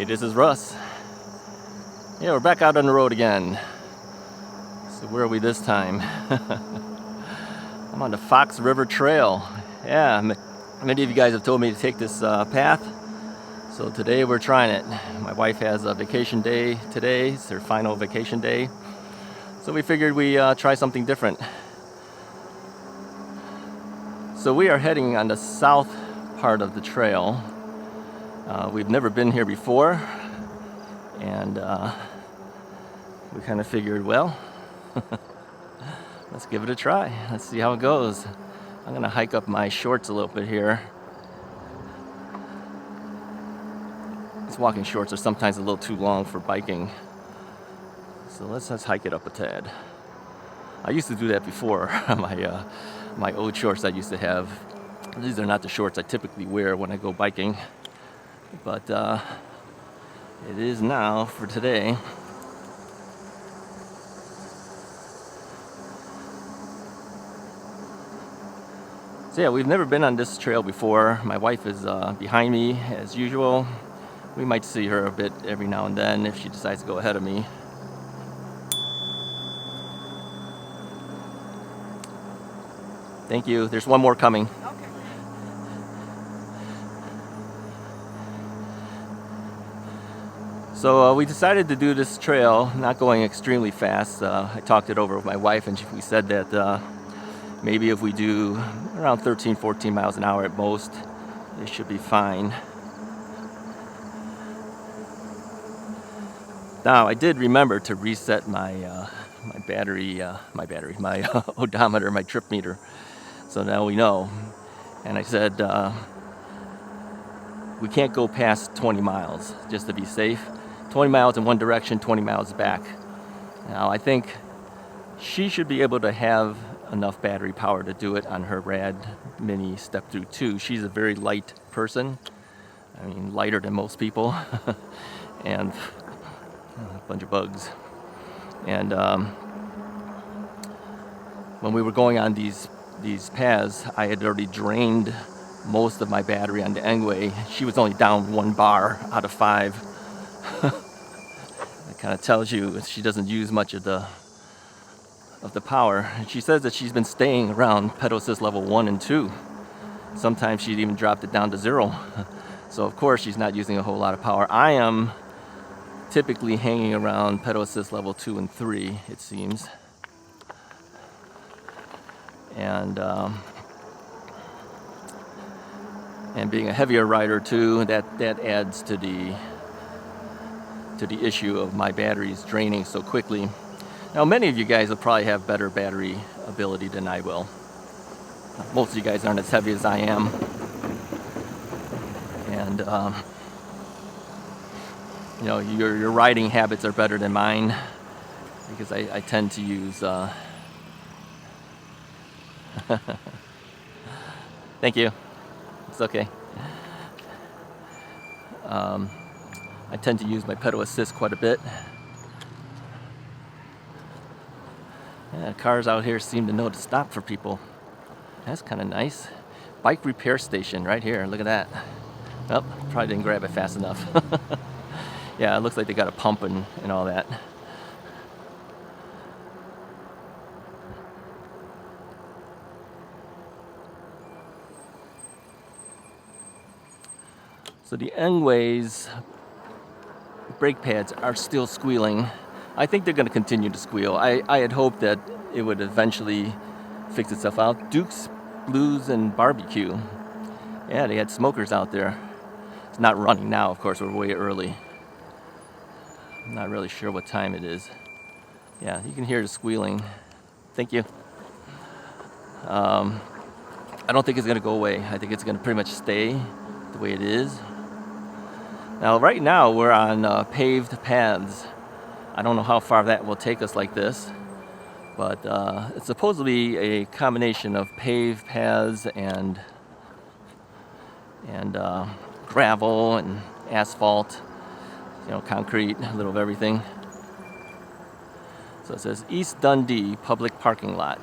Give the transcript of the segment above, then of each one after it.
Hey, this is Russ. Yeah, we're back out on the road again. So where are we this time? I'm on the Fox River Trail. Yeah, many of you guys have told me to take this path. So today we're trying it. My wife has a vacation day today. It's her final vacation day. So we figured we try something different. So we are heading on the south part of the trail. We've never been here before. And we kind of figured, well, let's give it a try. Let's see how it goes. I'm gonna hike up my shorts a little bit here. These walking shorts are sometimes a little too long for biking. So let's hike it up a tad. I used to do that before. My old shorts I used to have. These are not the shorts I typically wear when I go biking. But it is now for today. So yeah, we've never been on this trail before. My wife is behind me as usual. We might see her a bit every now and then if she decides to go ahead of me. Thank you. There's one more coming. So we decided to do this trail, not going extremely fast. I talked it over with my wife and we said that maybe if we do around 13, 14 miles an hour at most, it should be fine. Now I did remember to reset my odometer, my trip meter. So now we know. And I said we can't go past 20 miles just to be safe. 20 miles in one direction, 20 miles back. Now I think she should be able to have enough battery power to do it on her Rad Mini Step-thru 2. She's a very light person. I mean, lighter than most people. And a bunch of bugs. And when we were going on these paths, I had already drained most of my battery on the Engwe. She was only down 1 bar out of 5. That kind of tells you she doesn't use much of the power. And she says that she's been staying around pedal assist level 1 and 2. Sometimes she'd even dropped it down to 0. So of course she's not using a whole lot of power. I am typically hanging around pedal assist level 2 and 3, it seems. And being a heavier rider too, that adds to the issue of my batteries draining so quickly. Now many of you guys will probably have better battery ability than I will. Most of you guys aren't as heavy as I am. And you know, your riding habits are better than mine because I tend to use thank you. It's okay. I tend to use my pedal assist quite a bit. Yeah, cars out here seem to know to stop for people. That's kind of nice. Bike repair station right here. Look at that. Well, probably didn't grab it fast enough. Yeah, it looks like they got a pump and all that. So the Engwe's brake pads are still squealing. I think they're going to continue to squeal. I had hoped that it would eventually fix itself out. Duke's Blues and Barbecue. Yeah, they had smokers out there. It's not running now, of course, we're way early. I'm not really sure what time it is. Yeah, you can hear the squealing. Thank you. I don't think it's going to go away. I think it's going to pretty much stay the way it is. Now, right now, we're on paved paths. I don't know how far that will take us like this, but it's supposed to be a combination of paved paths and gravel and asphalt, you know, concrete, a little of everything. So it says East Dundee Public Parking Lot.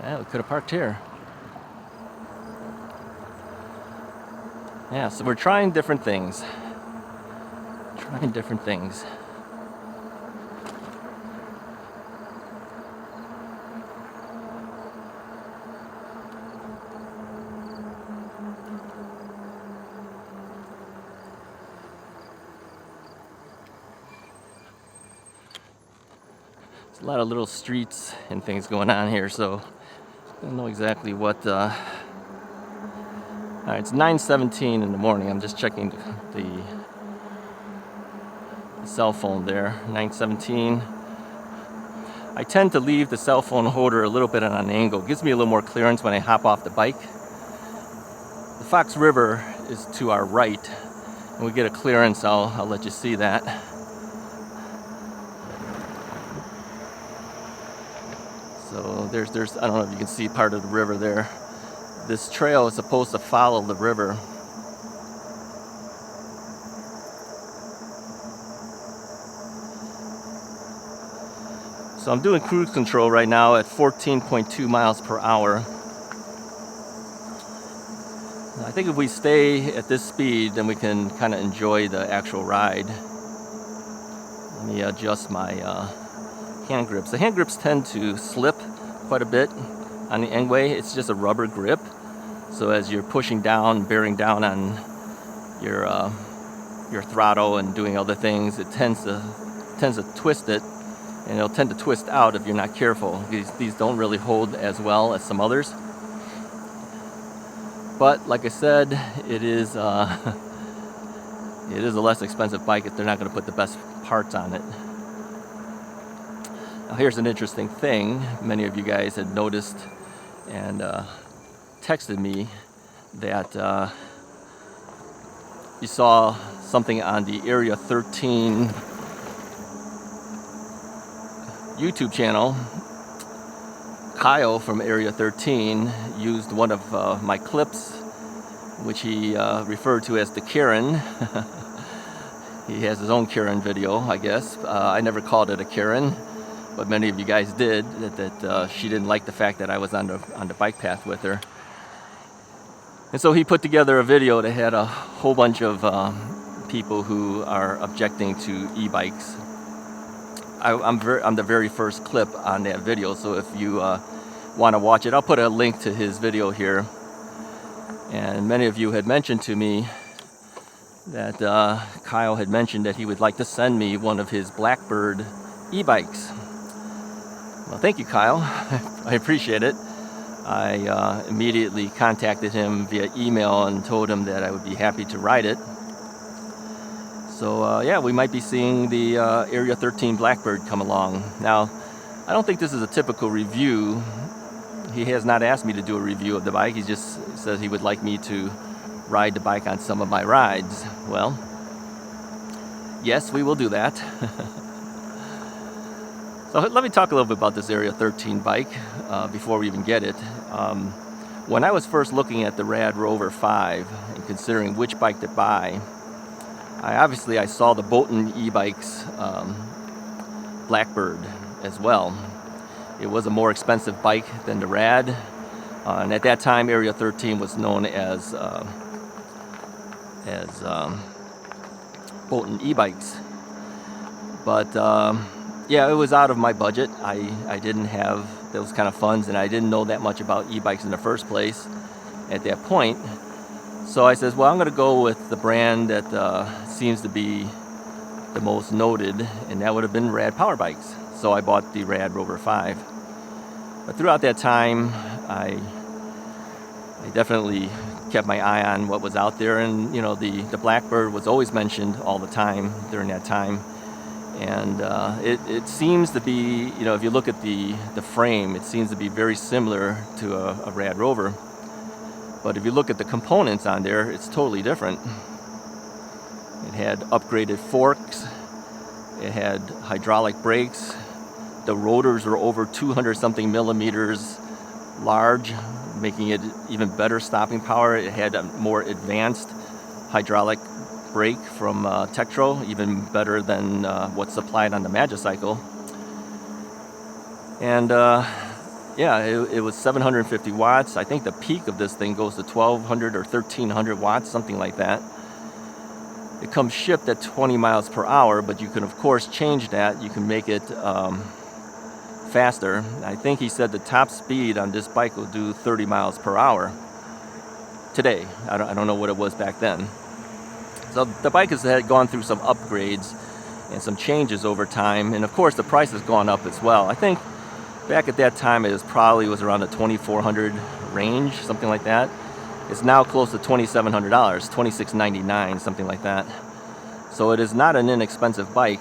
Yeah, we could have parked here. Yeah, so we're trying different things. trying different things. There's a lot of little streets and things going on here, so I don't know exactly what. All right, it's 9:17 in the morning. I'm just checking the cell phone there. 9:17. I tend to leave the cell phone holder a little bit on an angle. It gives me a little more clearance when I hop off the bike. The Fox River is to our right. When we get a clearance, I'll let you see that. So there's I don't know if you can see part of the river there. This trail is supposed to follow the river. So I'm doing cruise control right now at 14.2 miles per hour. I think if we stay at this speed, then we can kind of enjoy the actual ride. Let me adjust my hand grips. The hand grips tend to slip quite a bit on the Engwe. It's just a rubber grip. So as you're pushing down, bearing down on your throttle and doing other things, it tends to twist it. And it'll tend to twist out if you're not careful. These don't really hold as well as some others. But like I said, it is a less expensive bike if they're not going to put the best parts on it. Now here's an interesting thing. Many of you guys had noticed and texted me that you saw something on the Area 13 YouTube channel. Kyle from Area 13 used one of my clips, which he referred to as the Karen. He has his own Karen video, I guess. I never called it a Karen, but many of you guys did. That she didn't like the fact that I was on the bike path with her. And so he put together a video that had a whole bunch of people who are objecting to e-bikes. I'm the very first clip on that video, so if you want to watch it, I'll put a link to his video here. And many of you had mentioned to me that Kyle had mentioned that he would like to send me one of his Blackbird e-bikes. Well, thank you, Kyle. I appreciate it. I immediately contacted him via email and told him that I would be happy to ride it. So yeah, we might be seeing the Area 13 Blackbird come along. Now, I don't think this is a typical review. He has not asked me to do a review of the bike. He just says he would like me to ride the bike on some of my rides. Well, yes, we will do that. So let me talk a little bit about this Area 13 bike before we even get it. When I was first looking at the Rad Rover 5 and considering which bike to buy, I saw the Bolton Ebikes Blackbird as well. It was a more expensive bike than the Rad, and at that time Area 13 was known as Bolton Ebikes. But yeah, it was out of my budget. I didn't have those kind of funds, and I didn't know that much about e-bikes in the first place at that point. So I says, well, I'm going to go with the brand that seems to be the most noted, and that would have been Rad Power Bikes. So I bought the Rad Rover 5. But throughout that time, I definitely kept my eye on what was out there, and you know, the Blackbird was always mentioned all the time during that time. And it seems to be, you know, if you look at the frame, it seems to be very similar to a Rad Rover. But if you look at the components on there, it's totally different. It had upgraded forks. It had hydraulic brakes. The rotors were over 200 something millimeters large, making it even better stopping power. It had a more advanced hydraulic brake from Tektro, even better than what's supplied on the Magicycle. And yeah, it was 750 watts. I think the peak of this thing goes to 1200 or 1300 watts, something like that. it comes shipped at 20 miles per hour, but you can of course change that. You can make it faster. I think he said the top speed on this bike will do 30 miles per hour today. I don't know what it was back then. So the bike has gone through some upgrades and some changes over time, and of course the price has gone up as well. I think back at that time it was around the $2,400 range, something like that. It's now close to $2,700, $2,699, something like that. So it is not an inexpensive bike.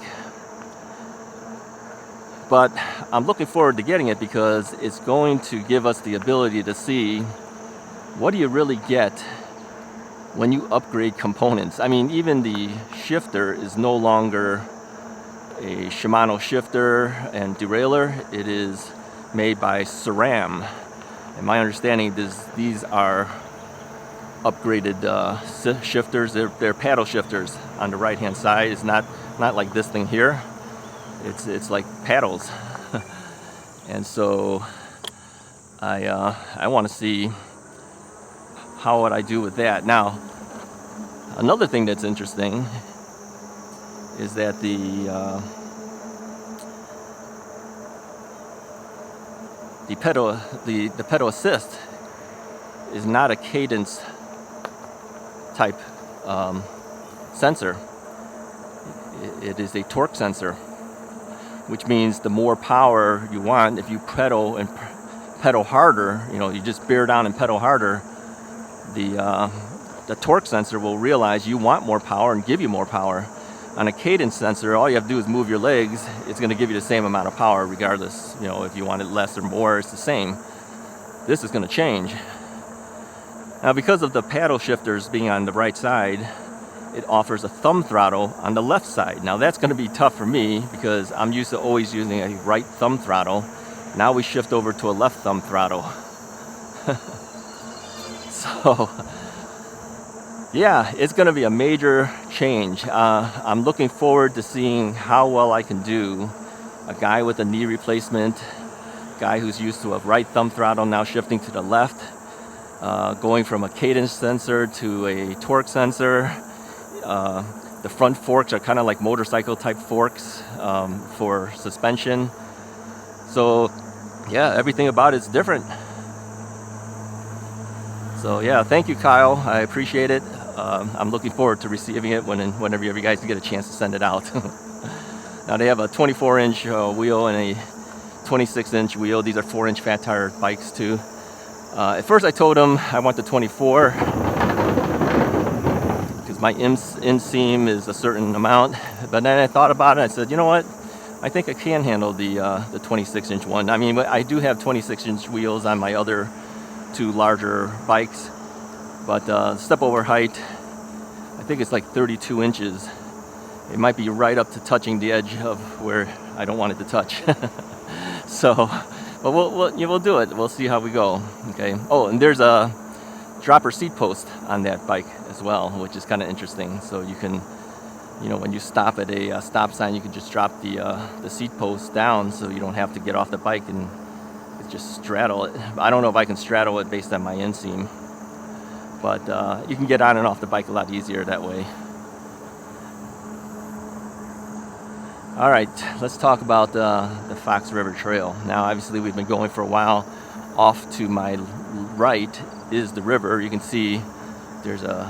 But I'm looking forward to getting it because it's going to give us the ability to see what do you really get when you upgrade components. I mean, even the shifter is no longer a Shimano shifter and derailleur. It is made by SRAM. And my understanding is these are upgraded shifters. They're paddle shifters on the right hand side. It's not like this thing here. It's like paddles. And so I want to see how would I do with that. Now, another thing that's interesting is that the pedal assist is not a cadence type sensor. It is a torque sensor, which means the more power you want, if you pedal and pedal harder, you just bear down and pedal harder, the torque sensor will realize you want more power and give you more power. On a cadence sensor, all you have to do is move your legs. It's going to give you the same amount of power regardless. If you want it less or more, it's the same. This is going to change. Now, because of the paddle shifters being on the right side, it offers a thumb throttle on the left side. Now, that's going to be tough for me because I'm used to always using a right thumb throttle. Now we shift over to a left thumb throttle. So, yeah, it's going to be a major change. I'm looking forward to seeing how well I can do. A guy with a knee replacement, guy who's used to a right thumb throttle now shifting to the left, going from a cadence sensor to a torque sensor. The front forks are kind of like motorcycle type forks for suspension. So, yeah, everything about it's different. So yeah, thank you, Kyle. I appreciate it. I'm looking forward to receiving it whenever you guys get a chance to send it out. Now they have a 24-inch wheel and a 26-inch wheel. These are 4-inch fat tire bikes too. At first I told them I want the 24 because my inseam is a certain amount. But then I thought about it. I said, you know what? I think I can handle the 26-inch one. I mean, I do have 26-inch wheels on my other two larger bikes, but step over height, I think it's like 32 inches. It might be right up to touching the edge of where I don't want it to touch. So, but we'll do it. We'll see how we go. Okay. Oh, and there's a dropper seat post on that bike as well, which is kind of interesting. So you can, when you stop at a stop sign, you can just drop the seat post down, so you don't have to get off the bike and just straddle it. I don't know if I can straddle it based on my inseam, but you can get on and off the bike a lot easier that way. All right, let's talk about the Fox River Trail. Now, obviously, we've been going for a while. Off to my right is the river. You can see there's an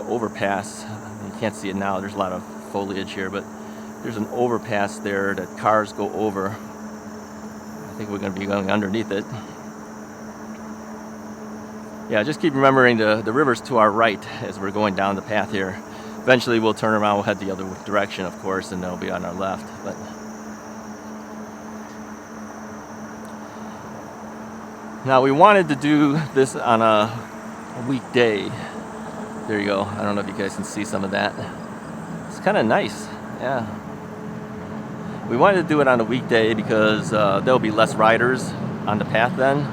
overpass. You can't see it now. There's a lot of foliage here, but there's an overpass there that cars go over. I think we're going to be going underneath it. Yeah, just keep remembering the river's to our right as we're going down the path here. Eventually we'll turn around, we'll head the other direction, of course, and they'll be on our left. But now we wanted to do this on a weekday. There you go. I don't know if you guys can see some of that. It's kind of nice. Yeah. We wanted to do it on a weekday because there'll be less riders on the path then.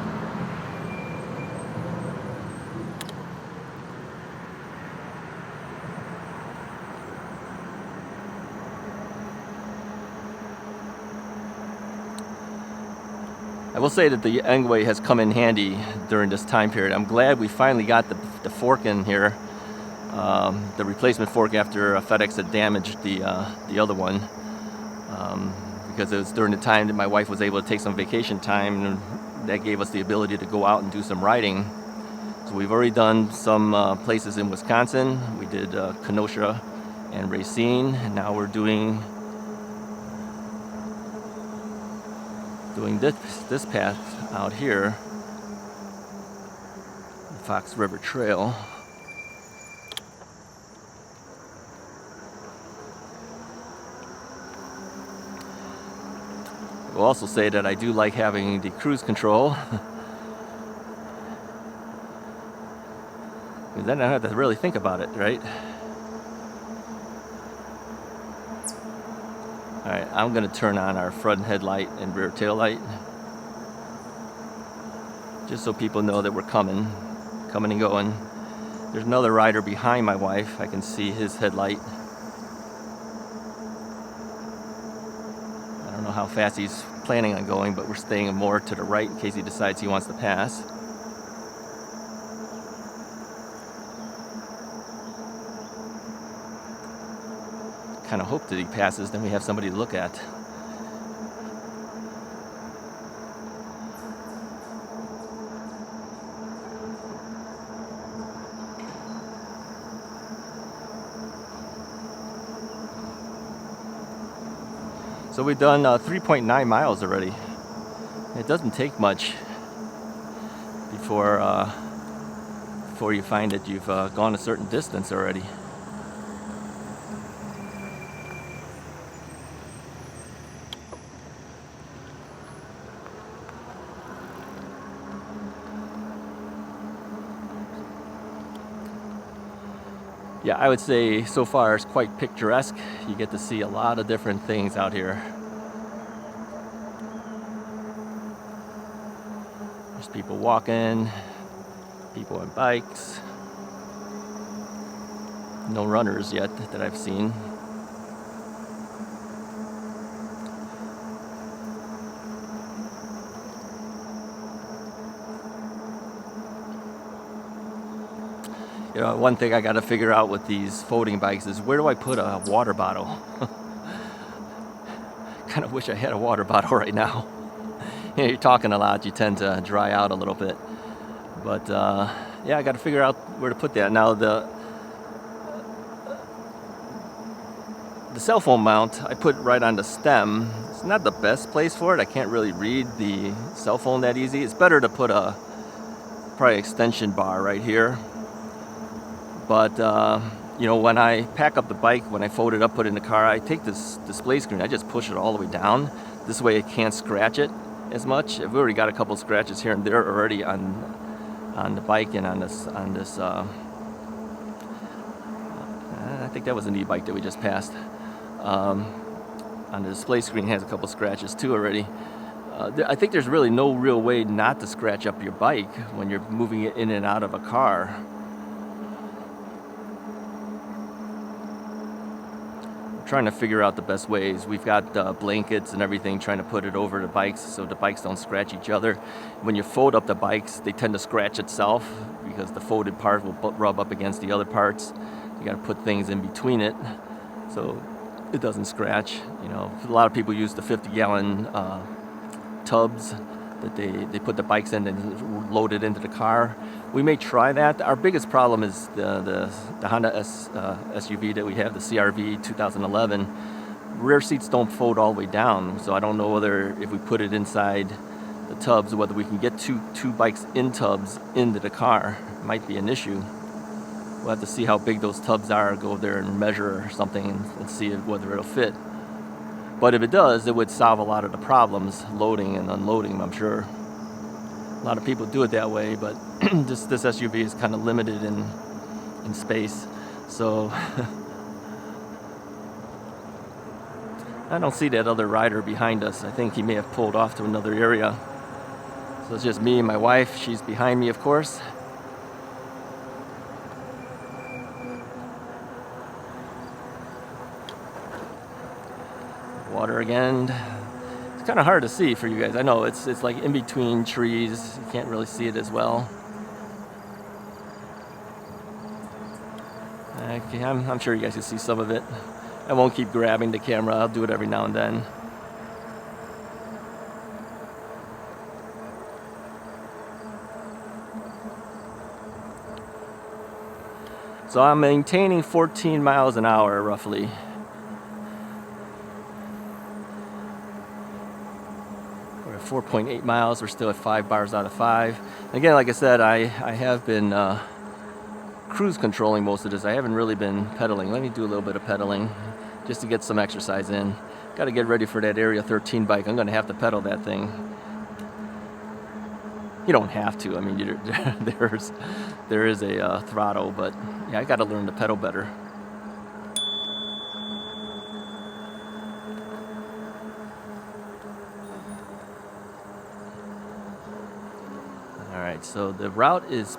I will say that the Engwe has come in handy during this time period. I'm glad we finally got the fork in here. the replacement fork after FedEx had damaged the other one, because it was during the time that my wife was able to take some vacation time, and that gave us the ability to go out and do some riding. So we've already done some places in Wisconsin. We did Kenosha and Racine, and now we're doing this path out here, the Fox River Trail. I will also say that I do like having the cruise control. Because then I don't have to really think about it, right? Alright, I'm going to turn on our front headlight and rear tail light, just so people know that we're coming and going. There's another rider behind my wife. I can see his headlight. I don't know how fast he's planning on going, but we're staying more to the right in case he decides he wants to pass. Kind of hope that he passes, then we have somebody to look at. So we've done 3.9 miles already. It doesn't take much before you find that you've gone a certain distance already. Yeah, I would say so far it's quite picturesque. You get to see a lot of different things out here. There's people walking, people on bikes. No runners yet that I've seen. You know, one thing I got to figure out with these folding bikes is, where do I put a water bottle? Kind of wish I had a water bottle right now. You know, you're talking a lot, you tend to dry out a little bit. But yeah, I got to figure out where to put that. Now the cell phone mount I put right on the stem. It's not the best place for it. I can't really read the cell phone that easy. It's better to put a probably extension bar right here. But, you know, when I pack up the bike, when I fold it up, put it in the car, I take this display screen, I just push it all the way down. This way it can't scratch it as much. I've already got a couple scratches here and there already on the bike and on this I think that was an e-bike that we just passed. On the display screen has a couple scratches too already. I think there's really no real way not to scratch up your bike when you're moving it in and out of a car. Trying to figure out the best ways. We've got blankets and everything, trying to put it over the bikes so the bikes don't scratch each other. When you fold up the bikes, they tend to scratch itself because the folded part will rub up against the other parts. You got to put things in between it so it doesn't scratch. You know, a lot of people use the 50-gallon tubs that they put the bikes in and load it into the car. We may try that. Our biggest problem is the Honda SUV that we have, the CR-V 2011. Rear seats don't fold all the way down, so I don't know whether if we put it inside the tubs, whether we can get two bikes in tubs into the car. It might be an issue. We'll have to see how big those tubs are, go there and measure or something and see whether it'll fit. But if it does, it would solve a lot of the problems, loading and unloading, I'm sure. A lot of people do it that way, but this SUV is kind of limited in space. So I don't see that other rider behind us. I think he may have pulled off to another area. So it's just me and my wife. She's behind me, of course. Water again. It's kind of hard to see for you guys. I know it's like in between trees. You can't really see it as well. Okay, I'm sure you guys can see some of it. I won't keep grabbing the camera. I'll do it every now and then. So I'm maintaining 14 miles an hour roughly. We're at 4.8 miles. We're still at 5 bars out of 5. Again, like I said, I have been cruise controlling most of this. I haven't really been pedaling. Let me do a little bit of pedaling just to get some exercise in. Got to get ready for that Area 13 bike. I'm going to have to pedal that thing. You don't have to. I mean, there is a throttle, but yeah, I got to learn to pedal better. All right, so the route is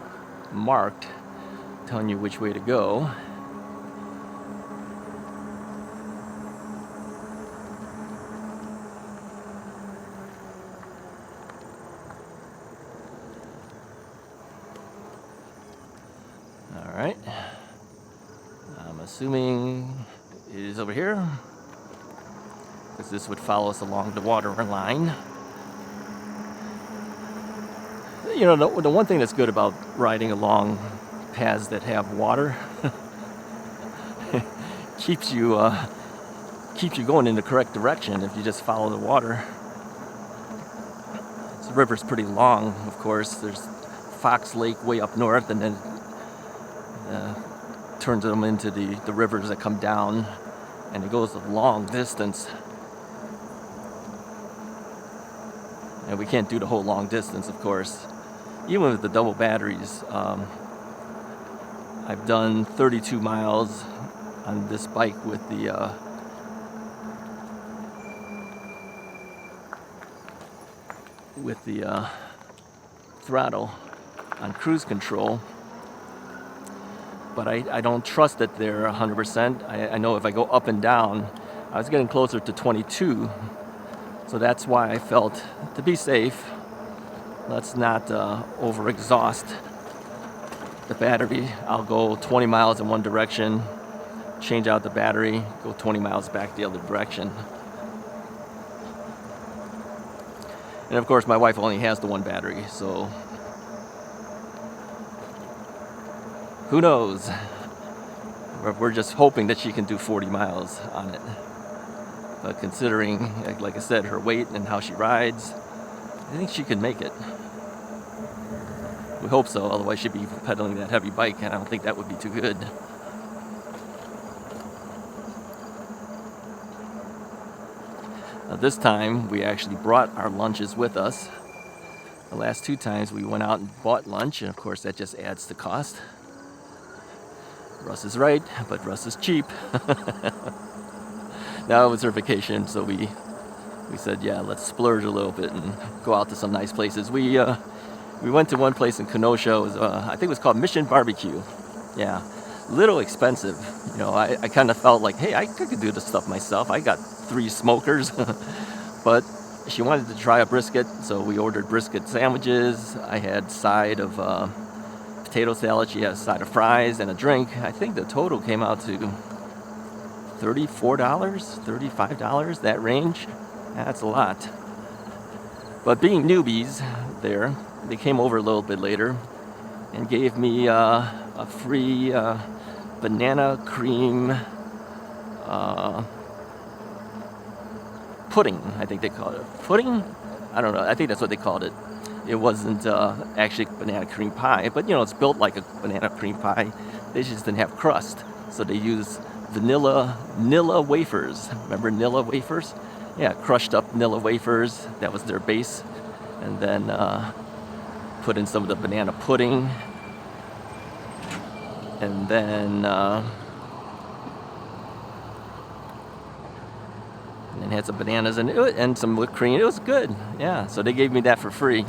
marked, telling you which way to go. All right, I'm assuming it is over here, because this would follow us along the water line. You know, the one thing that's good about riding along paths that have water keeps you going in the correct direction if you just follow the water. The river's pretty long, of course. There's Fox Lake way up north, and then turns them into the rivers that come down, and it goes a long distance. And we can't do the whole long distance, of course. Even with the double batteries, I've done 32 miles on this bike with the throttle on cruise control. But I don't trust that they're 100%. I know if I go up and down, I was getting closer to 22. So that's why I felt, to be safe, let's not over-exhaust the battery. I'll go 20 miles in one direction, change out the battery, go 20 miles back the other direction. And of course, my wife only has the one battery, so who knows? We're just hoping that she can do 40 miles on it. But considering, like I said, her weight and how she rides, I think she can make it. We hope so, otherwise she'd be pedaling that heavy bike, and I don't think that would be too good. Now, this time, we actually brought our lunches with us. The last 2 times we went out and bought lunch, and of course that just adds to cost. Russ is right, but Russ is cheap. Now it was her vacation, so we said, yeah, let's splurge a little bit and go out to some nice places. We went to one place in Kenosha. It was, I think it was called Mission Barbecue. Yeah, little expensive. You know, I kind of felt like, hey, I could do this stuff myself. I got 3 smokers. But she wanted to try a brisket, so we ordered brisket sandwiches. I had a side of potato salad. She had a side of fries and a drink. I think the total came out to $34, $35, that range. That's a lot. But being newbies there, they came over a little bit later and gave me a free banana cream pudding, I think they called it. Pudding? I don't know. I think that's what they called it. It wasn't actually banana cream pie, but you know, it's built like a banana cream pie. They just didn't have crust, so they used Nilla wafers. Remember Nilla wafers? Yeah, crushed up Nilla wafers. That was their base, and then put in some of the banana pudding, and then had some bananas and some whipped cream. It was good. Yeah, so they gave me that for free.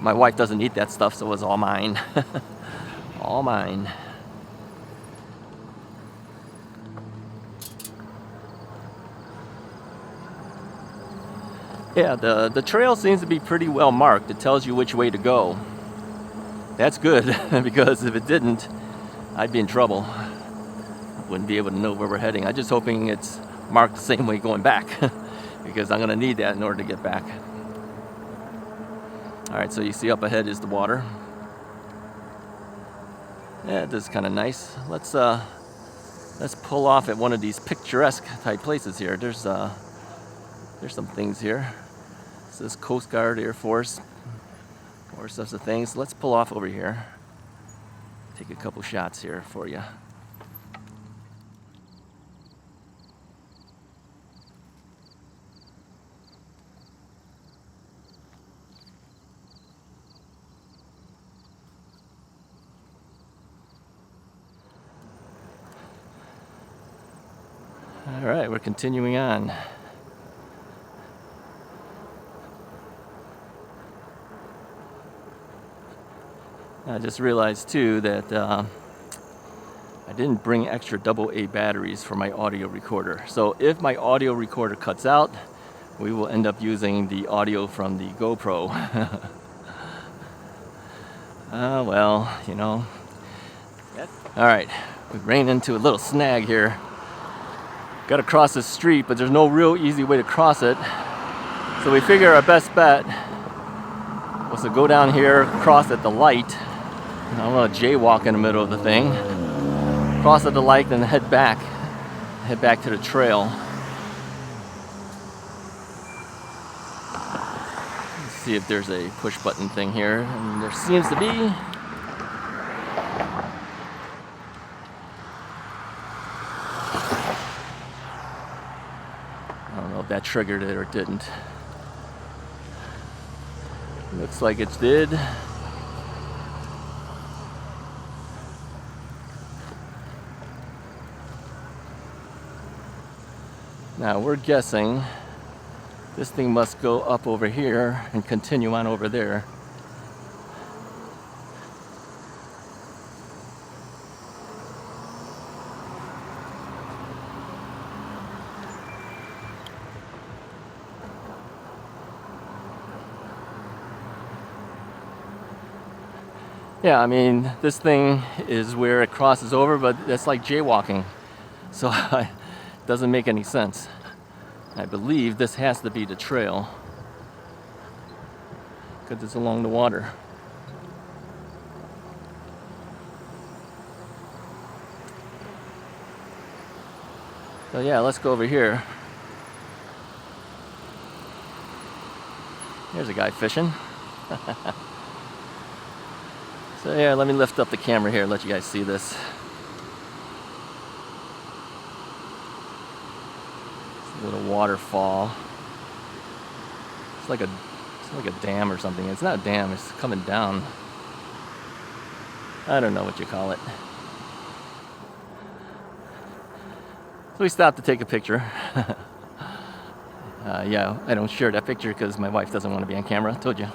My wife doesn't eat that stuff, so it was all mine. All mine. Yeah, the trail seems to be pretty well marked. It tells you which way to go. That's good, because if it didn't, I'd be in trouble. wouldn't be able to know where we're heading. I'm just hoping it's marked the same way going back because I'm going to need that in order to get back. Alright, so you see up ahead is the water. Yeah, this is kind of nice. Let's pull off at one of these picturesque type places here. There's some things here. This is Coast Guard, Air Force, or sorts of things. Let's pull off over here. Take a couple shots here for you. All right, we're continuing on. I just realized too that I didn't bring extra AA batteries for my audio recorder. So if my audio recorder cuts out, we will end up using the audio from the GoPro. Well, you know. All right, we ran into a little snag here. Got to cross the street, but there's no real easy way to cross it. So we figure our best bet was to go down here, cross at the light. I'm gonna jaywalk in the middle of the thing, cross at the light, then head back to the trail. Let's see if there's a push button thing here, and there seems to be. I don't know if that triggered it or didn't. Looks like it did. Now we're guessing this thing must go up over here and continue on over there. Yeah, I mean, this thing is where it crosses over, but that's like jaywalking. So it doesn't make any sense. I believe this has to be the trail because it's along the water. So yeah, let's go over here. Here's a guy fishing. So yeah, let me lift up the camera here and let you guys see this. It's a little waterfall. It's like a dam or something. It's not a dam, it's coming down. I don't know what you call it. So we stopped to take a picture. Yeah, I don't share that picture because my wife doesn't want to be on camera, I told you.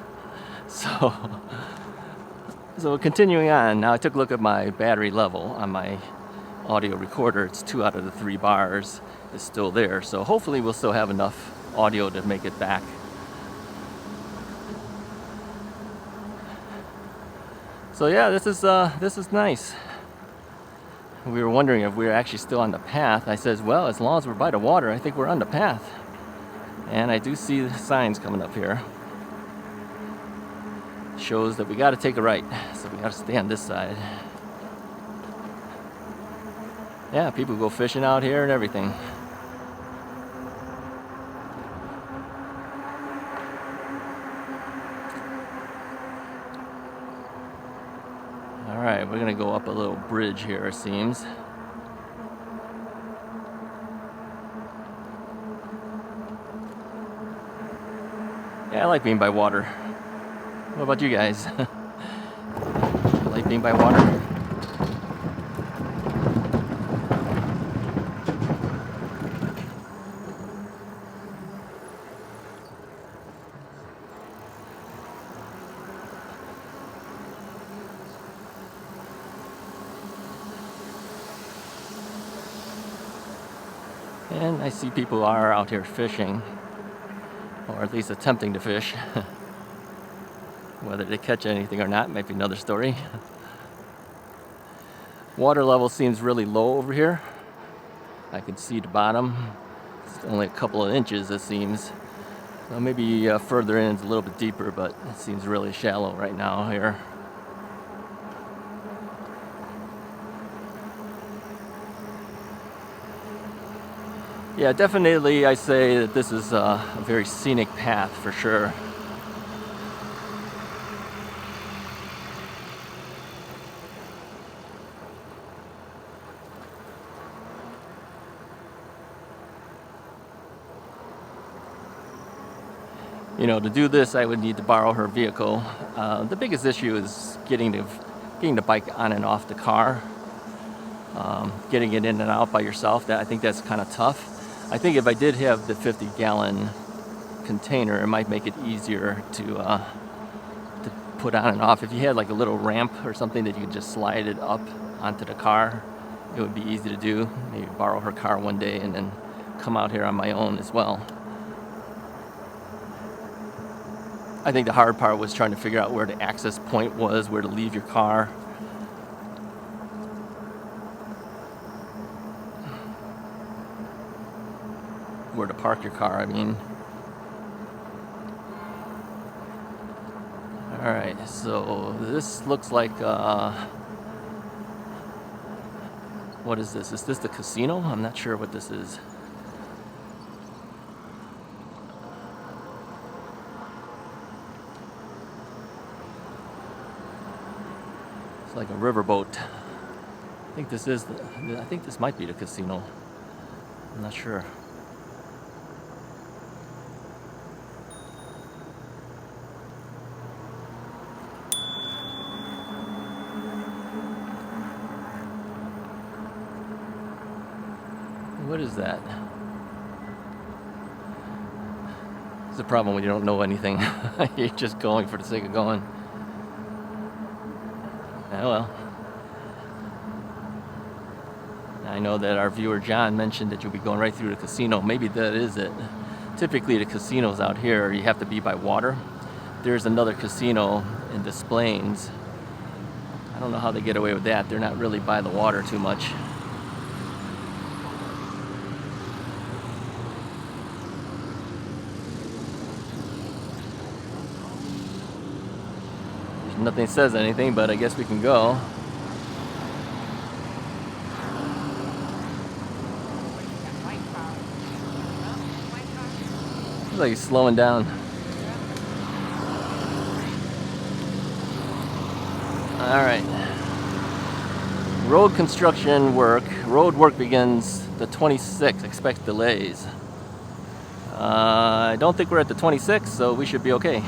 So continuing on, now I took a look at my battery level on my audio recorder. It's 2 out of the 3 bars is still there. So hopefully we'll still have enough audio to make it back. So yeah, this is nice. We were wondering if we were actually still on the path. I says, well, as long as we're by the water, I think we're on the path. And I do see the signs coming up here. Shows that we got to take a right, so we got to stay on this side. Yeah, people go fishing out here and everything. All right, we're gonna go up a little bridge here, it seems. Yeah, I like being by water. What about you guys? You like being by water? And I see people are out here fishing, or at least attempting to fish. Whether they catch anything or not might be another story. Water level seems really low over here. I can see the bottom. It's only a couple of inches, it seems. So maybe further in it's a little bit deeper, but it seems really shallow right now here. Yeah, definitely I say that this is a very scenic path for sure. You know, to do this, I would need to borrow her vehicle. The biggest issue is getting the bike on and off the car. Getting it in and out by yourself, I think that's kind of tough. I think if I did have the 50-gallon container, it might make it easier to put on and off. If you had like a little ramp or something that you could just slide it up onto the car, it would be easy to do. Maybe borrow her car one day and then come out here on my own as well. I think the hard part was trying to figure out where the access point was, where to leave your car. Where to park your car, I mean. Alright, so this looks like, what is this? Is this the casino? I'm not sure what this is. It's like a riverboat. I think this is I think this might be the casino. I'm not sure. What is that? It's a problem when you don't know anything. You're just going for the sake of going. Oh well. I know that our viewer John mentioned that you'll be going right through the casino. Maybe that is it. Typically the casinos out here, you have to be by water. There's another casino in Des Plaines. I don't know how they get away with that. They're not really by the water too much. Nothing says anything, but I guess we can go. Looks like he's slowing down. Alright. Road construction work. Road work begins the 26th. Expect delays. I don't think we're at the 26th, so we should be okay.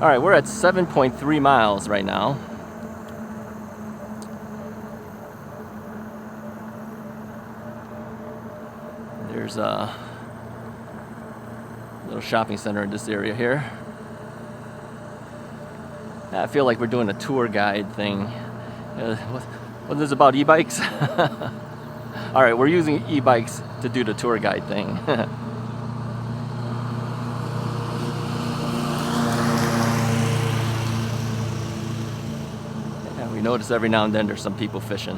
Alright, we're at 7.3 miles right now. There's a little shopping center in this area here. I feel like we're doing a tour guide thing. What is this about e-bikes? Alright, we're using e-bikes to do the tour guide thing. Notice every now and then there's some people fishing.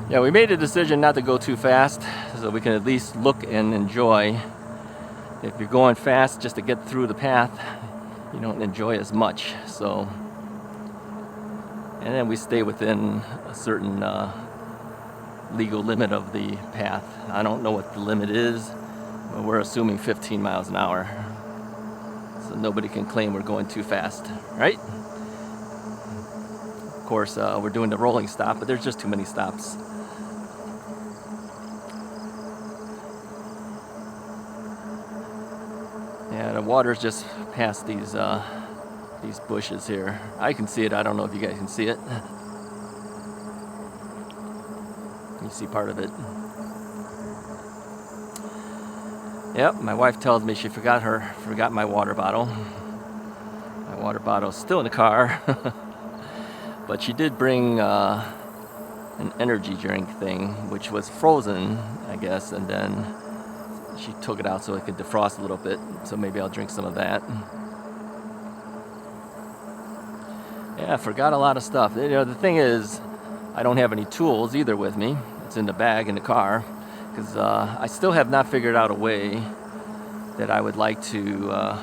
Yeah, we made a decision not to go too fast so we can at least look and enjoy. If you're going fast just to get through the path, you don't enjoy as much. So, and then we stay within a certain legal limit of the path. I don't know what the limit is, but we're assuming 15 miles an hour. So nobody can claim we're going too fast, right? Of course, we're doing the rolling stop, but there's just too many stops. Yeah, the water's just past these bushes here. I can see it. I don't know if you guys can see it. You see part of it. Yep, my wife tells me she forgot my water bottle. My water bottle's still in the car. But she did bring an energy drink thing, which was frozen, I guess, and then she took it out so it could defrost a little bit. So maybe I'll drink some of that. Yeah, I forgot a lot of stuff. You know, the thing is, I don't have any tools either with me. It's in the bag in the car, because I still have not figured out a way that I would like to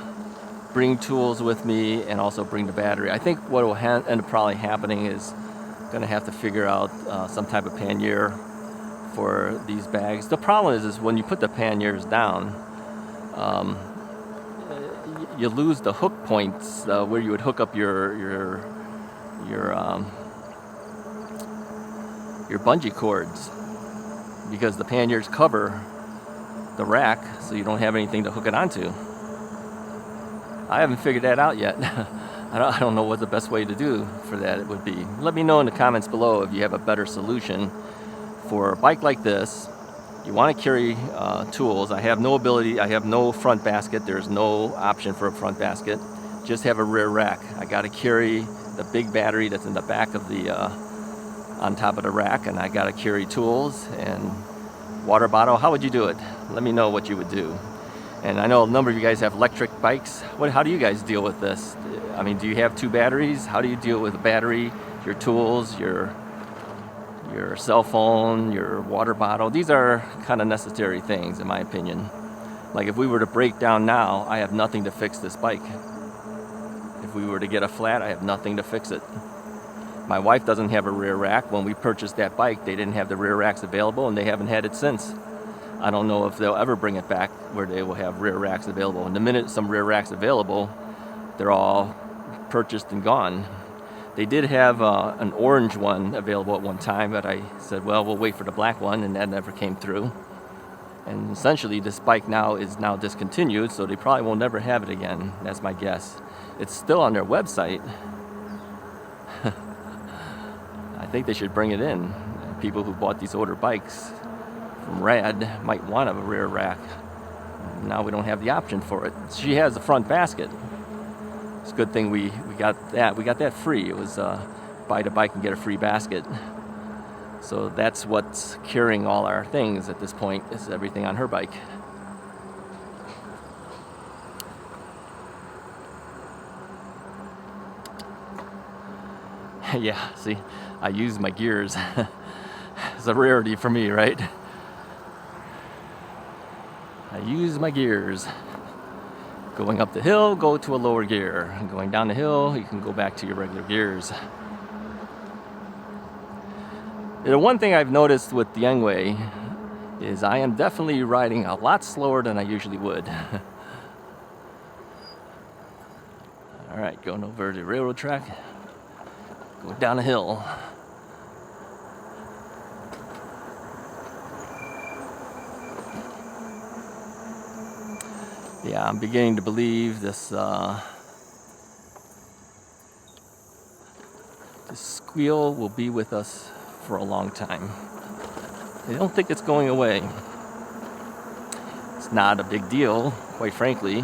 bring tools with me and also bring the battery. I think what will end up probably happening is going to have to figure out some type of pannier for these bags. The problem is when you put the panniers down, you lose the hook points where you would hook up your bungee cords, because the panniers cover the rack, so you don't have anything to hook it onto. I haven't figured that out yet. I don't know what the best way to do for that it would be. Let me know in the comments below if you have a better solution for a bike like this. You want to carry tools. I have no front basket. There's no option for a front basket. Just have a rear rack. I got to carry the big battery that's in the back of the on top of the rack, and I got to carry tools and water bottle. How would you do it? Let me know what you would do. And I know a number of you guys have electric bikes. How do you guys deal with this? I mean, do you have two batteries? How do you deal with a battery, your tools, your cell phone, your water bottle? These are kind of necessary things, in my opinion. Like if we were to break down now, I have nothing to fix this bike. If we were to get a flat, I have nothing to fix it. My wife doesn't have a rear rack. When we purchased that bike, they didn't have the rear racks available, and they haven't had it since. I don't know if they'll ever bring it back where they will have rear racks available. And the minute some rear racks available, they're all purchased and gone. They did have an orange one available at one time, but I said, well, we'll wait for the black one, and that never came through. And essentially, this bike now is discontinued, so they probably will never have it again. That's my guess. It's still on their website. I think they should bring it in. People who bought these older bikes from Rad might want a rear rack. Now we don't have the option for it. She has a front basket. It's a good thing we got that. We got that free. It was buy the bike and get a free basket. So that's what's carrying all our things at this point, is everything on her bike. Yeah, see, I use my gears. It's a rarity for me, right? I use my gears. Going up the hill, go to a lower gear. Going down the hill, you can go back to your regular gears. The one thing I've noticed with the Engwe is I am definitely riding a lot slower than I usually would. All right, going over the railroad track. Going down a hill. Yeah, I'm beginning to believe this squeal will be with us for a long time. I don't think it's going away. It's not a big deal, quite frankly.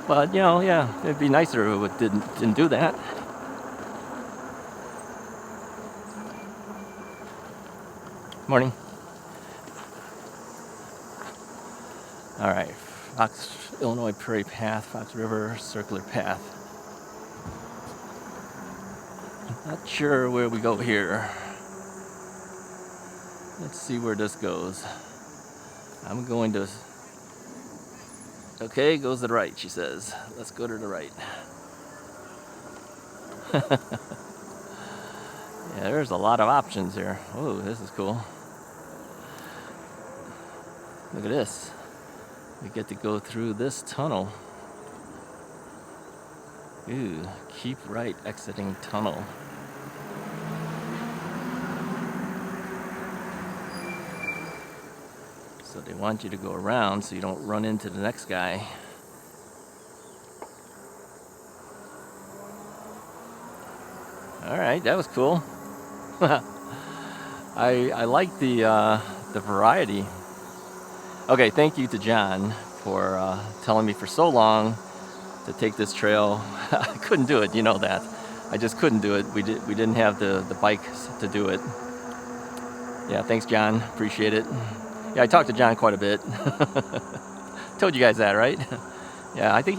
But, you know, yeah, it'd be nicer if it didn't do that. Morning. All right, Fox, Illinois Prairie Path, Fox River Circular Path. Not sure where we go here. Let's see where this goes. I'm going to... Okay, goes to the right, she says. Let's go to the right. Yeah, there's a lot of options here. Oh, this is cool. Look at this. We get to go through this tunnel. Ooh, keep right exiting tunnel. So they want you to go around so you don't run into the next guy. All right, that was cool. I like the variety. Okay, thank you to John for telling me for so long to take this trail. I couldn't do it, you know that. I just couldn't do it. We didn't have the bikes to do it. Yeah, thanks, John. Appreciate it. Yeah, I talked to John quite a bit. Told you guys that, right? Yeah, I think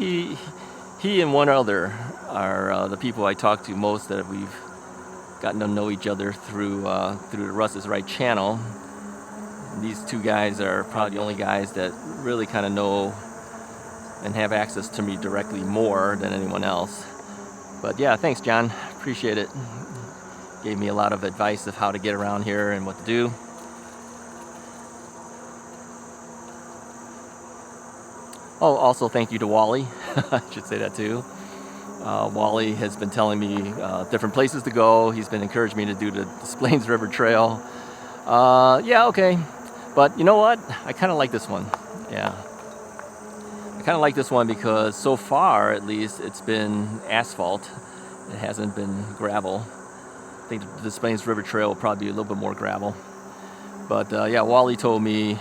He and one other are the people I talk to most that we've gotten to know each other through the Russ is Right channel. These two guys are probably the only guys that really kind of know and have access to me directly more than anyone else. But yeah, thanks, John. Appreciate it. Gave me a lot of advice of how to get around here and what to do. Oh, also thank you to Wally. I should say that too. Wally has been telling me different places to go. He's been encouraging me to do the Des Plaines River Trail. Yeah, okay. But you know what? I kind of like this one. Yeah. I kind of like this one because so far, at least, it's been asphalt. It hasn't been gravel. I think the Des Plaines River Trail will probably be a little bit more gravel. But yeah, Wally told me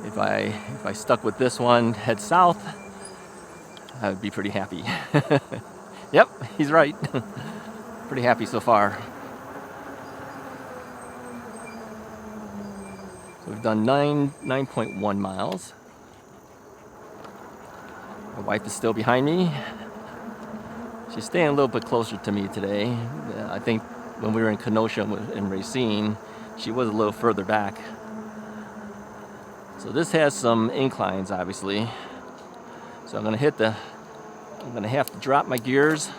if I stuck with this one, head south, I would be pretty happy. Yep, he's right. Pretty happy so far. So we've done 9.1 miles. My wife is still behind me. She's staying a little bit closer to me today. I think when we were in Kenosha and Racine, she was a little further back. So this has some inclines, obviously. So I'm gonna have to drop my gears,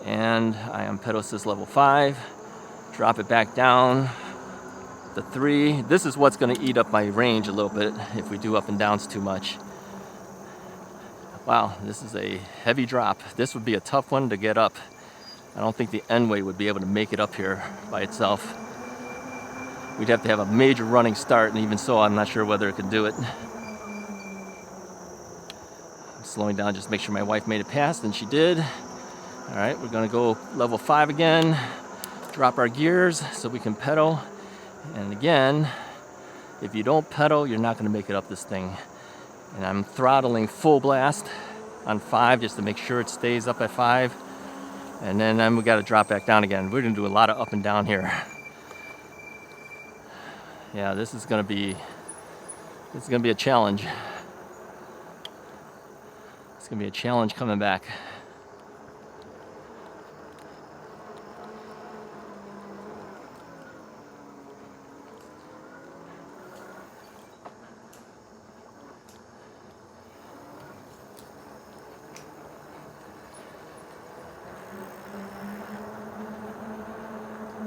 and I am pedal assist level 5. Drop it back down to 3. This is what's gonna eat up my range a little bit if we do up and downs too much. Wow, this is a heavy drop. This would be a tough one to get up. I don't think the Engwe would be able to make it up here by itself. We'd have to have a major running start, and even so, I'm not sure whether it could do it. I'm slowing down just to make sure my wife made it past, and she did. All right, we're gonna go level 5 again. Drop our gears so we can pedal. And again, if you don't pedal, you're not gonna make it up this thing. And I'm throttling full blast on 5 just to make sure it stays up at 5. And then we gotta drop back down again. We're gonna do a lot of up and down here. Yeah, this is gonna be a challenge. It's gonna be a challenge coming back.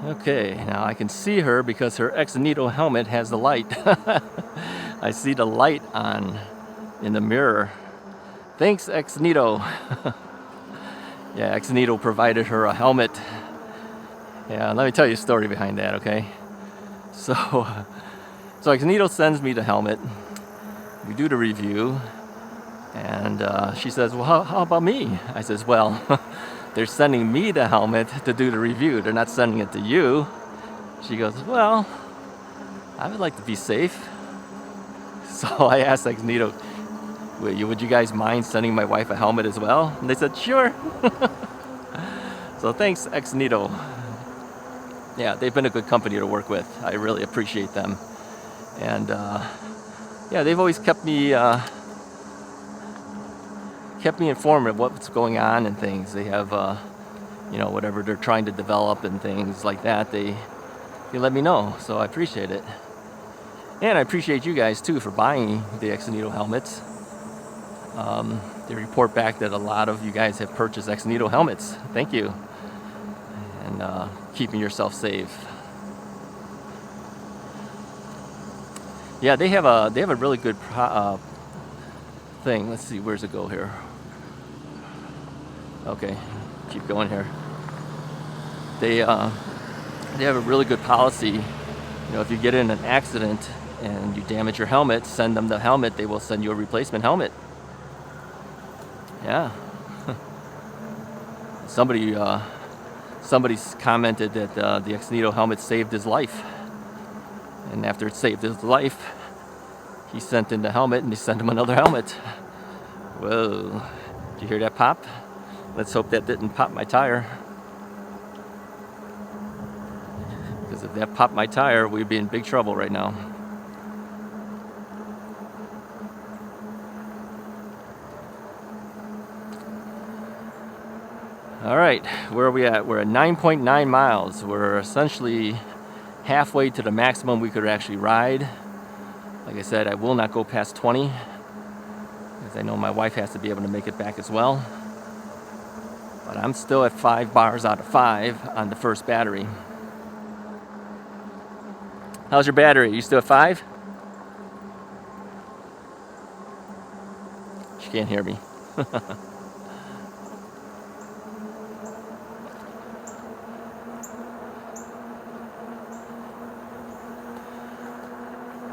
Okay, now I can see her because her Exonito helmet has the light. I see the light on in the mirror. Thanks, Exonito. Yeah, Exonito provided her a helmet. Yeah, let me tell you a story behind that, okay? So Exonito sends me the helmet. We do the review, and she says, well, how about me? I says, well, they're sending me the helmet to do the review. They're not sending it to you. She goes, well, I would like to be safe. So I asked Exonito, would you guys mind sending my wife a helmet as well? And they said, sure. So thanks, Exonito. Yeah, they've been a good company to work with. I really appreciate them. And yeah, they've always kept me informed of what's going on and things. They have, you know, whatever they're trying to develop and things like that, they let me know. So I appreciate it. And I appreciate you guys too for buying the Exonito helmets. They report back that a lot of you guys have purchased Exonito helmets. Thank you. And keeping yourself safe. Yeah, they have a really good thing. Let's see, where's it go here? Okay, keep going here. They have a really good policy. You know, if you get in an accident and you damage your helmet, send them the helmet. They will send you a replacement helmet. Yeah. Somebody's commented that the Exonito helmet saved his life. And after it saved his life, he sent in the helmet and he sent him another helmet. Whoa. Did you hear that pop? Let's hope that didn't pop my tire. Because if that popped my tire, we'd be in big trouble right now. All right, where are we at? We're at 9.9 miles. We're essentially halfway to the maximum we could actually ride. Like I said, I will not go past 20, because I know my wife has to be able to make it back as well. But I'm still at 5 bars out of 5 on the first battery. How's your battery? You still at 5? She can't hear me.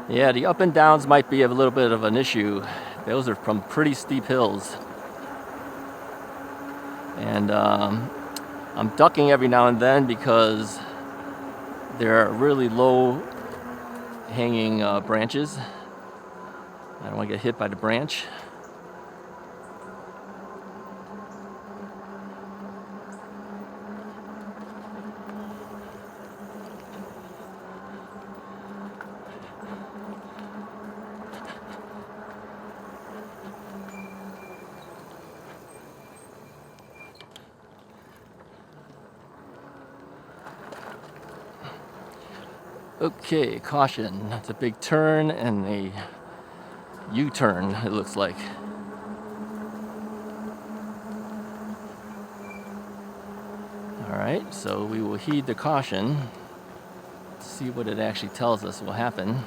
Yeah, the up and downs might be a little bit of an issue. Those are from pretty steep hills. And I'm ducking every now and then because there are really low hanging branches. I don't want to get hit by the branch. Okay, caution. It's a big turn and a U-turn, it looks like. Alright, so we will heed the caution. See what it actually tells us will happen.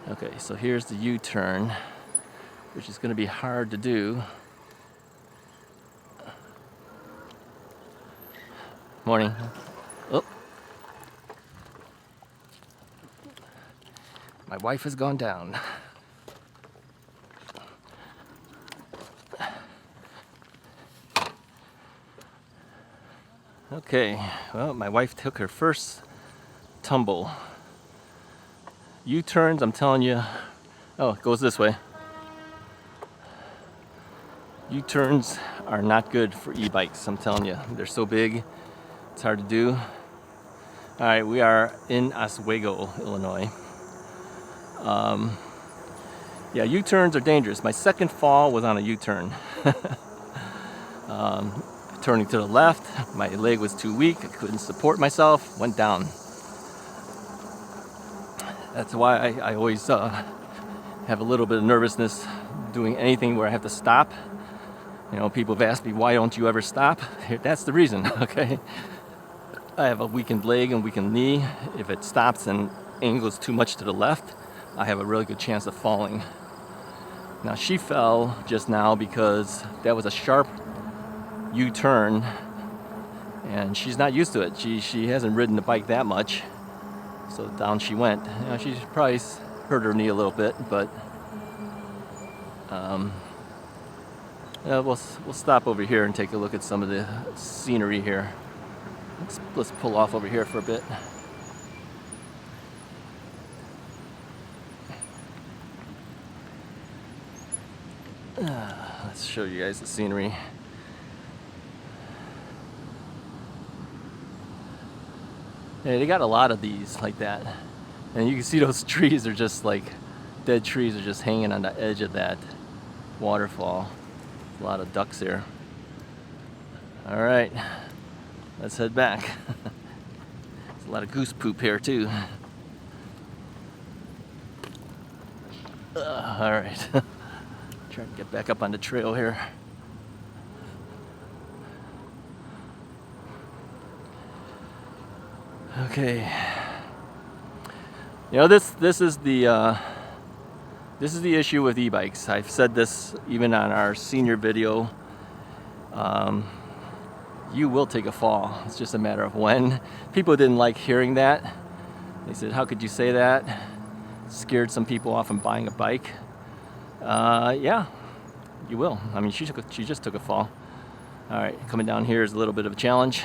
Okay, so here's the U-turn, which is going to be hard to do. Morning. Oh. My wife has gone down. Okay, well, my wife took her first tumble. U-turns, I'm telling you. Oh, it goes this way. U-turns are not good for e-bikes, I'm telling you. They're so big, it's hard to do. All right, we are in Oswego, Illinois. Yeah, U-turns are dangerous. My second fall was on a U-turn. Turning to the left, my leg was too weak, I couldn't support myself, went down. That's why I always have a little bit of nervousness doing anything where I have to stop. You know, people have asked me, why don't you ever stop? That's the reason, okay? I have a weakened leg and weakened knee. If it stops and angles too much to the left, I have a really good chance of falling. Now, she fell just now because that was a sharp U-turn, and she's not used to it. She hasn't ridden the bike that much, so down she went. You know, she's probably hurt her knee a little bit, but we'll stop over here and take a look at some of the scenery here. Let's pull off over here for a bit. Let's show you guys the scenery. Yeah, they got a lot of these like that. And you can see those trees are just like, dead trees are just hanging on the edge of that waterfall. A lot of ducks here. All right, let's head back. There's a lot of goose poop here too. All right, trying to get back up on the trail here. Okay. You know, this is the issue with e-bikes. I've said this even on our senior video. You will take a fall. It's just a matter of when. People didn't like hearing that. They said, "How could you say that?" Scared some people off from buying a bike. Yeah, you will. I mean, she just took a fall. All right, coming down here is a little bit of a challenge.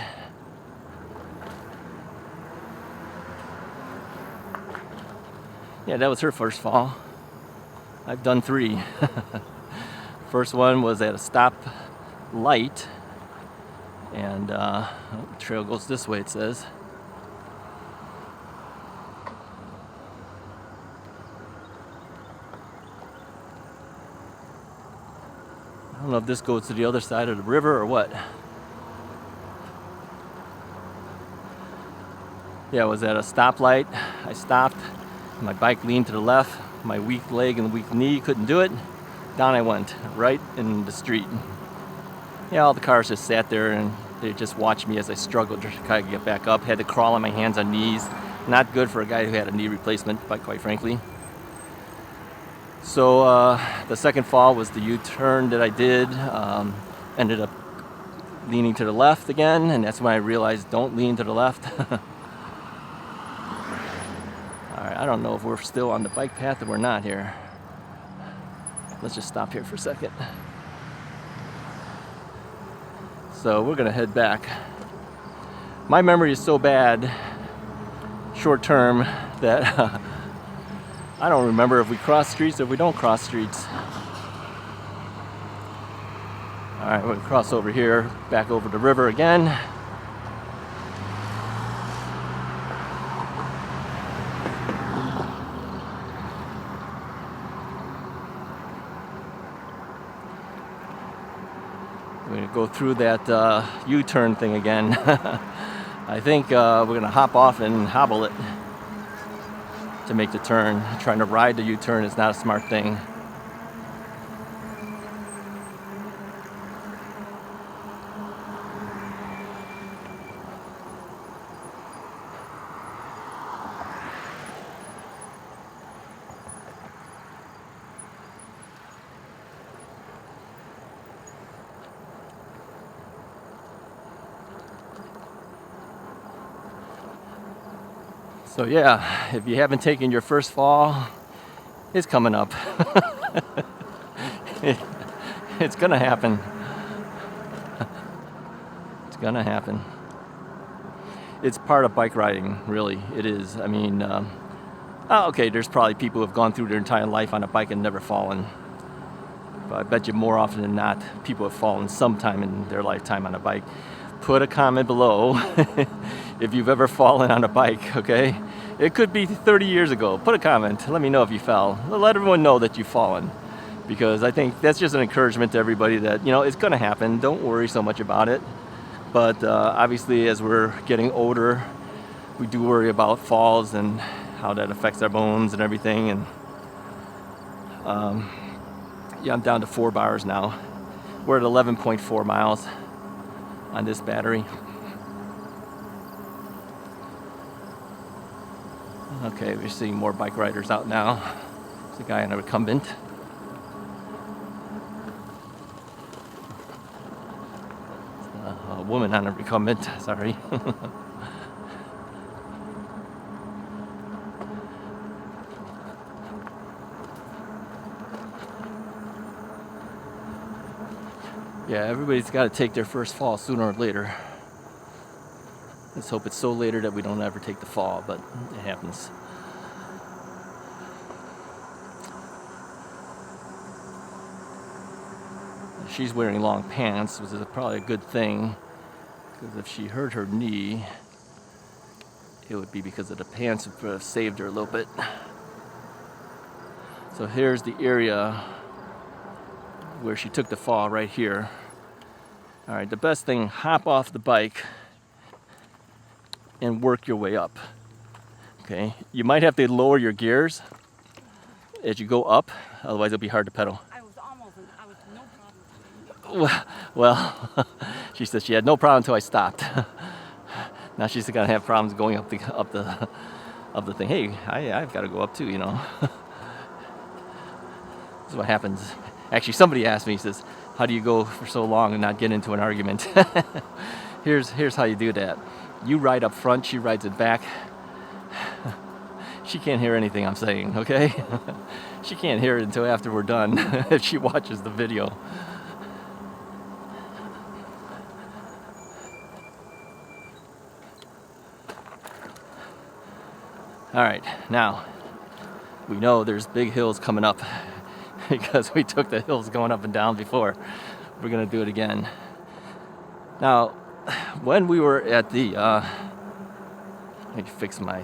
Yeah, that was her first fall. I've done 3. First one was at a stop light, and the trail goes this way, it says. don't know if this goes to the other side of the river or what. Yeah, I was at a stoplight. I stopped. My bike leaned to the left. My weak leg and weak knee couldn't do it. Down I went, right in the street. Yeah, all the cars just sat there and they just watched me as I struggled to kind of get back up. Had to crawl on my hands and knees. Not good for a guy who had a knee replacement, quite frankly. So the second fall was the U-turn that I did. Ended up leaning to the left again, and that's when I realized don't lean to the left. Alright, I don't know if we're still on the bike path or we're not here. Let's just stop here for a second. So we're gonna head back. My memory is so bad, short term, that I don't remember if we cross streets or if we don't cross streets. Alright, we're gonna cross over here, back over the river again. We're gonna go through that U-turn thing again. I think we're gonna hop off and hobble it to make the turn. Trying to ride the U-turn is not a smart thing. So yeah, if you haven't taken your first fall, it's coming up. It's gonna happen. It's gonna happen. It's part of bike riding, really. It is. I mean, okay, there's probably people who have gone through their entire life on a bike and never fallen. But I bet you more often than not, people have fallen sometime in their lifetime on a bike. Put a comment below if you've ever fallen on a bike, okay? It could be 30 years ago. Put a comment. Let me know if you fell. Let everyone know that you've fallen. Because I think that's just an encouragement to everybody that, you know, it's going to happen. Don't worry so much about it. But obviously, as we're getting older, we do worry about falls and how that affects our bones and everything. And yeah, I'm down to 4 bars now. We're at 11.4 miles on this battery. Okay, we're seeing more bike riders out now. There's a guy on a recumbent. A woman on a recumbent, sorry. Yeah, everybody's got to take their first fall sooner or later. Let's hope it's so later that we don't ever take the fall, but it happens. She's wearing long pants, which is probably a good thing, because if she hurt her knee, it would be because of the pants would have saved her a little bit. So here's the area where she took the fall, right here. All right, the best thing, hop off the bike and work your way up. Okay, you might have to lower your gears as you go up, otherwise it'll be hard to pedal. I was no problem. Well, she said she had no problem until I stopped. Now she's gonna have problems going up the thing. Hey, I've got to go up too, you know. This is what happens. Actually, somebody asked me, he says, how do you go for so long and not get into an argument? Here's how you do that. You ride up front, she rides it back. She can't hear anything I'm saying, okay? She can't hear it until after we're done, if she watches the video. All right, now, we know there's big hills coming up because we took the hills going up and down before. We're gonna do it again. Now, when we were at the, let me fix my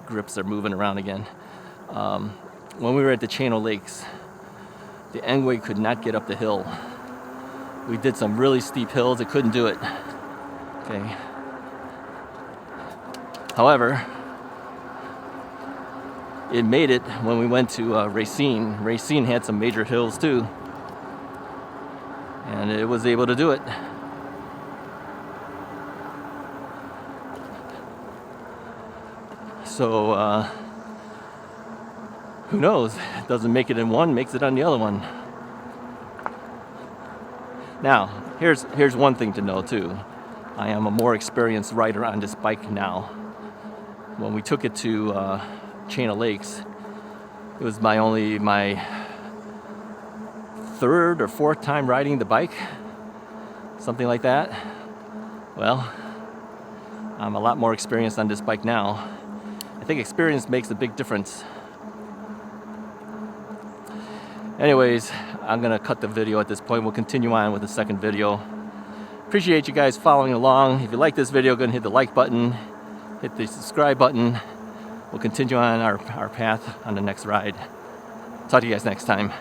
grips are moving around again. When we were at the Chain of Lakes, the Engwe could not get up the hill. we did some really steep hills. It couldn't do it. Okay. However, it made it when we went to Racine. Racine had some major hills too, and it was able to do it. So who knows? Doesn't make it in one, makes it on the other one. Now, here's one thing to know too. I am a more experienced rider on this bike now. When we took it to Chain of Lakes, it was my third or fourth time riding the bike, something like that. Well, I'm a lot more experienced on this bike now. I think experience makes a big difference. Anyways, I'm gonna cut the video at this point. We'll continue on with the second video. Appreciate you guys following along. If you like this video, go ahead and hit the like button, hit the subscribe button. We'll continue on our path on the next ride. Talk to you guys next time.